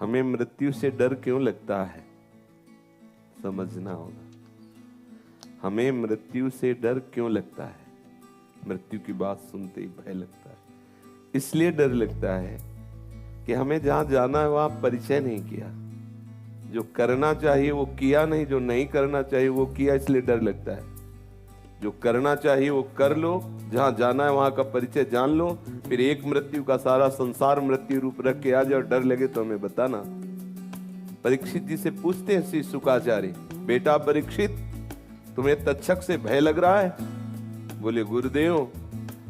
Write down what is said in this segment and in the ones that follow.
हमें मृत्यु से डर क्यों लगता है, समझना होगा। हमें मृत्यु से डर क्यों लगता है? मृत्यु की बात सुनते ही भय लगता है। इसलिए डर लगता है कि हमें जहां जाना है वहां परिचय नहीं किया, जो करना चाहिए वो किया नहीं, जो नहीं करना चाहिए वो किया, इसलिए डर लगता है। जो करना चाहिए वो कर लो, जहां जाना है वहां का परिचय जान लो, फिर एक मृत्यु का सारा संसार मृत्यु रूप रख के आ जाए और डर लगे तो हमें बताना। परीक्षित जी से पूछते हैं श्री शुकाचार्य, बेटा परीक्षित तुम्हें तक्षक से भय लग रहा है? बोले गुरुदेव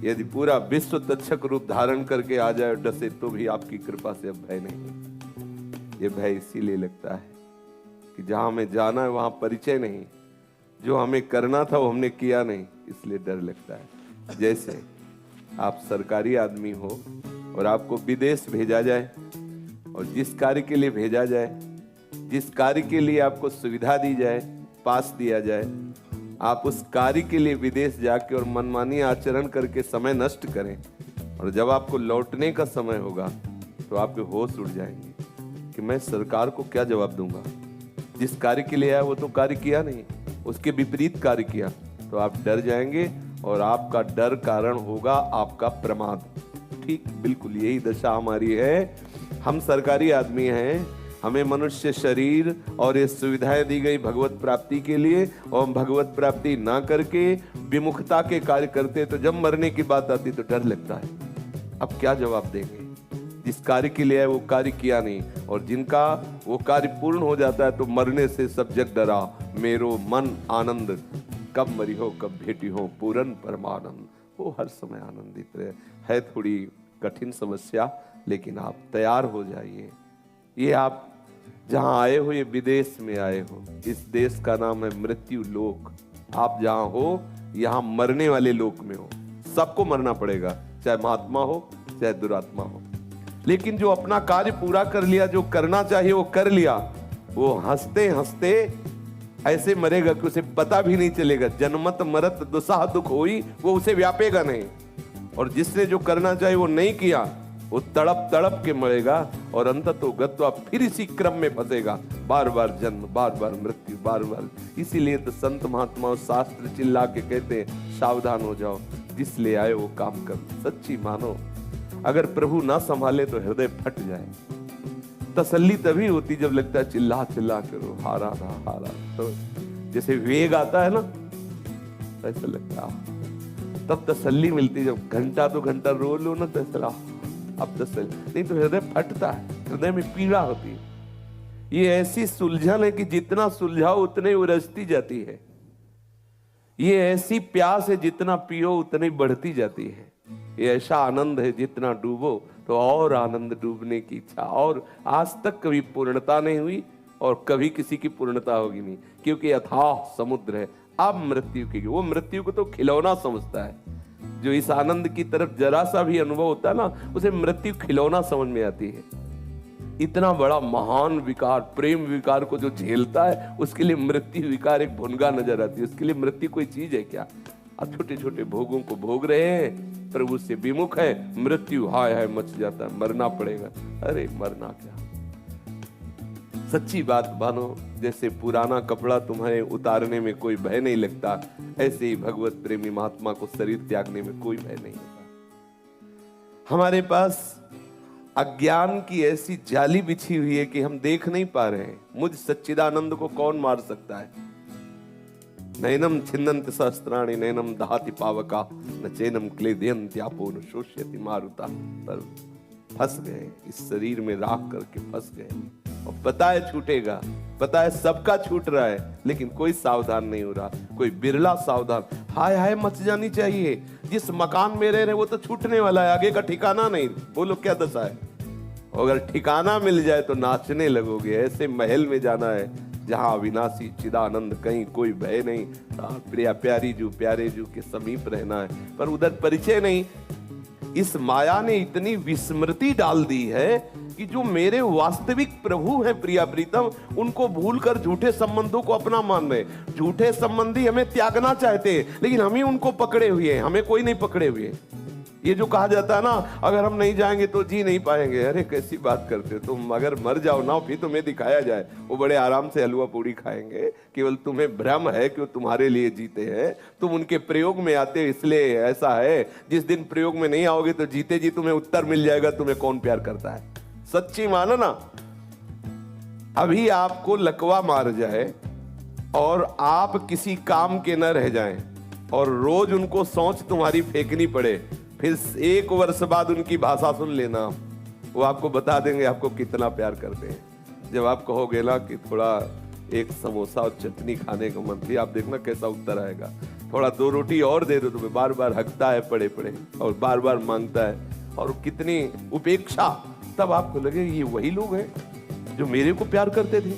यदि पूरा विश्व तक्षक रूप धारण करके आ जाए और डसे तो भी आपकी कृपा से अब भय नहीं। ये भय इसीलिए लगता है कि जहां हमें जाना है वहां परिचय नहीं, जो हमें करना था वो हमने किया नहीं, इसलिए डर लगता है। जैसे आप सरकारी आदमी हो और आपको विदेश भेजा जाए और जिस कार्य के लिए भेजा जाए, जिस कार्य के लिए आपको सुविधा दी जाए, पास दिया जाए, आप उस कार्य के लिए विदेश जाके और मनमानी आचरण करके समय नष्ट करें और जब आपको लौटने का समय होगा तो आपके होश उड़ जाएंगे कि मैं सरकार को क्या जवाब दूंगा। जिस कार्य के लिए आया वो तो कार्य किया नहीं, उसके विपरीत कार्य किया, तो आप डर जाएंगे और आपका डर कारण होगा आपका प्रमाद। ठीक बिल्कुल यही दशा हमारी है। हम सरकारी आदमी हैं, हमें मनुष्य शरीर और ये सुविधाएं दी गई भगवत प्राप्ति के लिए, और हम भगवत प्राप्ति ना करके विमुखता के कार्य करते, तो जब मरने की बात आती तो डर लगता है। अब क्या जवाब देंगे? जिस कार्य के लिए है वो कार्य किया नहीं, और जिनका वो कार्य पूर्ण हो जाता है तो मरने से सब जग डरा, मेरो मन आनंद, कब मरी हो कब भेटी हो पूरन परमानंद। वो हर समय आनंदित रहे। है थोड़ी कठिन समस्या, लेकिन आप तैयार हो जाइए। ये आप जहां आए हो, ये विदेश में आए हो, इस देश का नाम है मृत्यु लोक। आप जहां हो यहां मरने वाले लोक में हो। सबको मरना पड़ेगा, चाहे महात्मा हो चाहे दुरात्मा हो। लेकिन जो अपना कार्य पूरा कर लिया, जो करना चाहिए वो कर लिया, वो हंसते हंसते ऐसे मरेगा कि उसे पता भी नहीं चलेगा। जन्मत मरत दुसाह दुख होई, वो उसे व्यापेगा नहीं। और जिसने जो करना चाहिए वो नहीं किया, वो तड़प तड़प के मरेगा और अंततोगत्वा फिर इसी क्रम में फंसेगा। बार बार जन्म, बार बार मृत्यु, बार बार। इसीलिए तो संत महात्मा और शास्त्र चिल्ला के कहते हैं सावधान हो जाओ, जिस ले आए वो काम कर। सच्ची मानो, अगर प्रभु ना संभाले तो हृदय फट जाए। तसल्ली तभी होती जब लगता है चिल्ला चिल्ला करो, हारा ना हारा। तो जैसे वेग आता है ना, ऐसा लगता है तब तसल्ली मिलती। जब घंटा तो घंटा रो लो ना तो ऐसा अब तसल्ली, नहीं तो हृदय फटता है, हृदय में पीड़ा होती है। ये ऐसी सुलझन है कि जितना सुलझाओ उतने उलझती जाती है। ये ऐसी प्यास है जितना पियो उतनी बढ़ती जाती है। ये ऐसा आनंद है जितना डूबो तो और आनंद डूबने की इच्छा। और आज तक कभी पूर्णता नहीं हुई और कभी किसी की पूर्णता होगी नहीं, क्योंकि अथाह समुद्र है। अब मृत्यु की, वो मृत्यु को तो खिलौना समझता है। जो इस आनंद की तरफ जरा सा भी अनुभव होता है ना, उसे मृत्यु खिलौना समझ में आती है। इतना बड़ा महान विकार, प्रेम विकार को जो झेलता है, उसके लिए मृत्यु विकार एक भुनगा नजर आती है। उसके लिए मृत्यु कोई चीज है क्या? अब छोटे छोटे भोगों को भोग रहे हैं, प्रभु से विमुख है, मृत्यु हाय हाय मच जाता है, मरना पड़ेगा। अरे मरना क्या, सच्ची बात मानो। जैसे पुराना कपड़ा तुम्हें उतारने में कोई भय नहीं लगता, ऐसे ही भगवत प्रेमी महात्मा को शरीर त्यागने में कोई भय नहीं होता। हमारे पास अज्ञान की ऐसी जाली बिछी हुई है कि हम देख नहीं पा रहे हैं। मुझ सच्चिदानंद को कौन मार सकता है? नैनम छिन्नन्ति सहस्त्राणि नैनम दहाति पावका न चैनम क्लेदयन्त्यापो न शोष्यति मारुता। पर फंस गए, इस शरीर में राख करके फंस गए। और पता है छूटेगा, पता है सबका छूट रहा है, लेकिन कोई सावधान नहीं हो रहा, कोई बिरला सावधान। हाय हाय मच जानी चाहिए। जिस मकान में रह रहे वो तो छूटने वाला है, आगे का ठिकाना नहीं। बोलो क्या दशा है? अगर ठिकाना मिल जाए तो नाचने लगोगे। ऐसे महल में जाना है जहां अविनाशी चिदानंद, कहीं कोई भय नहीं, प्रिया प्यारी जू प्यारे जू के समीप रहना है। पर उधर परिचय नहीं। इस माया ने इतनी विस्मृति डाल दी है कि जो मेरे वास्तविक प्रभु हैं प्रिया प्रीतम, उनको भूलकर झूठे संबंधों को अपना मान रहे। झूठे संबंधी हमें त्यागना चाहते हैं, लेकिन हम ही उनको पकड़े हुए हैं, हमें कोई नहीं पकड़े हुए। ये जो कहा जाता है ना, अगर हम नहीं जाएंगे तो जी नहीं पाएंगे, अरे कैसी बात करते हो तुम। अगर मर जाओ ना फिर तुम्हें दिखाया जाए, वो बड़े आराम से हलवा पूड़ी खाएंगे। केवल तुम्हें भ्रम है कि वो तुम्हारे लिए जीते हैं, तुम उनके प्रयोग में आते हो इसलिए ऐसा है। जिस दिन प्रयोग में नहीं आओगे तो जीते जी तुम्हें उत्तर मिल जाएगा तुम्हें कौन प्यार करता है। सच्ची मानो ना, अभी आपको लकवा मार जाए और आप किसी काम के न रह जाएं और रोज उनको सोच तुम्हारी फेंकनी पड़े, फिर 1 वर्ष बाद उनकी भाषा सुन लेना, वो आपको बता देंगे आपको कितना प्यार करते हैं। जब आप कहोगे ना कि थोड़ा एक समोसा और चटनी खाने का मन थी, आप देखना कैसा उत्तर आएगा। थोड़ा 2 रोटी और दे दो, तुम्हें बार बार हकता है पड़े पड़े और बार बार मांगता है, और कितनी उपेक्षा। तब आपको लगे ये वही लोग हैं जो मेरे को प्यार करते थे।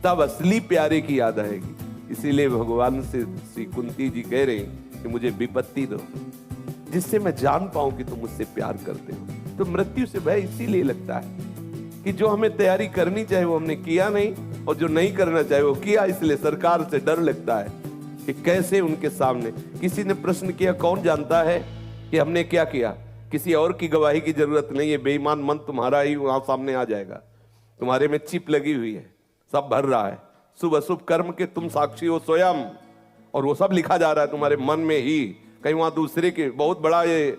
तब असली प्यारे की याद आएगी। इसीलिए भगवान से श्री कुंती जी कह रहे हैं कि मुझे विपत्ति दो जिससे मैं जान पाऊं कि तुम मुझसे प्यार करते हो। तो मृत्यु से भय इसीलिए लगता है कि जो हमें तैयारी करनी चाहिए वो हमने किया नहीं, और जो नहीं करना चाहिए वो किया। इसलिए सरकार से डर लगता है कि कैसे उनके सामने। किसी ने प्रश्न किया, कौन जानता है कि हमने क्या किया? किसी और की गवाही की जरूरत नहीं है, बेईमान मन तुम्हारा ही वहां सामने आ जाएगा। तुम्हारे में चिप लगी हुई है, सब भर रहा है, शुभ अशुभ कर्म के तुम साक्षी हो स्वयं, और वो सब लिखा जा रहा है तुम्हारे मन में ही। कहीं वहां दूसरे के, बहुत बड़ा ये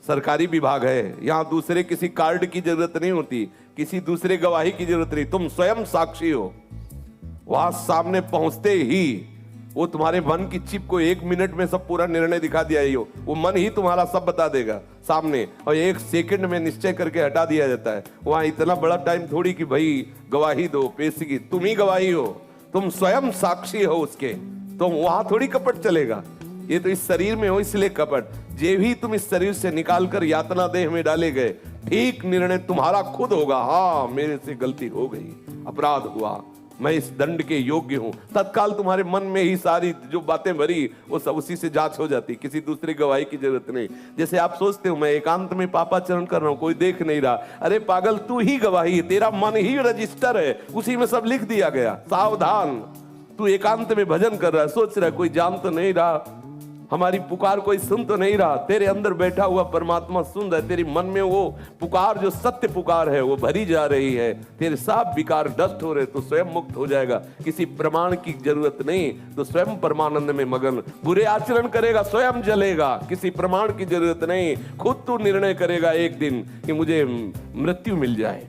सरकारी विभाग है, यहाँ दूसरे किसी कार्ड की जरूरत नहीं होती, किसी दूसरे गवाही की जरूरत नहीं, तुम स्वयं साक्षी हो। वहां सामने पहुंचते ही वो तुम्हारे मन की चिप को 1 मिनट में सब पूरा निर्णय दिखा दिया ही हो, वो मन ही तुम्हारा सब बता देगा सामने, और 1 सेकंड में निश्चय करके हटा दिया जाता है। वहां इतना बड़ा टाइम थोड़ी कि भाई गवाही दो, पेशी, तुम ही गवाही हो, तुम स्वयं साक्षी हो उसके, तो वहां थोड़ी कपट चलेगा। ये तो इस शरीर में हो इसलिए कपट। जे भी तुम इस शरीर से निकाल कर यातना देह में डाले गए, ठीक निर्णय तुम्हारा खुद होगा। हाँ, मेरे से गलती हो गई, अपराध हुआ, मैं इस दंड के योग्य हूं। तत्काल तुम्हारे मन में ही सारी जो बातें भरी वो सब उसी से जांच हो जाती, किसी दूसरी गवाही की जरूरत नहीं। जैसे आप सोचते हो मैं एकांत में पापाचरण कर रहा हूं, कोई देख नहीं रहा, अरे पागल, तू ही गवाही है, तेरा मन ही रजिस्टर है, उसी में सब लिख दिया गया। सावधान, तू एकांत में भजन कर रहा है, सोच रहा है कोई जान तो नहीं रहा, हमारी पुकार कोई सुन तो नहीं रहा। तेरे अंदर बैठा हुआ परमात्मा सुन रहा है, तेरी मन में वो पुकार जो सत्य पुकार है वो भरी जा रही है, तेरे सब विकार डस्ट हो रहे, तो स्वयं मुक्त हो जाएगा। किसी प्रमाण की जरूरत नहीं, तो स्वयं परमानंद में मगन। बुरे आचरण करेगा स्वयं जलेगा, किसी प्रमाण की जरूरत नहीं, खुद तू निर्णय करेगा एक दिन कि मुझे मृत्यु मिल जाए।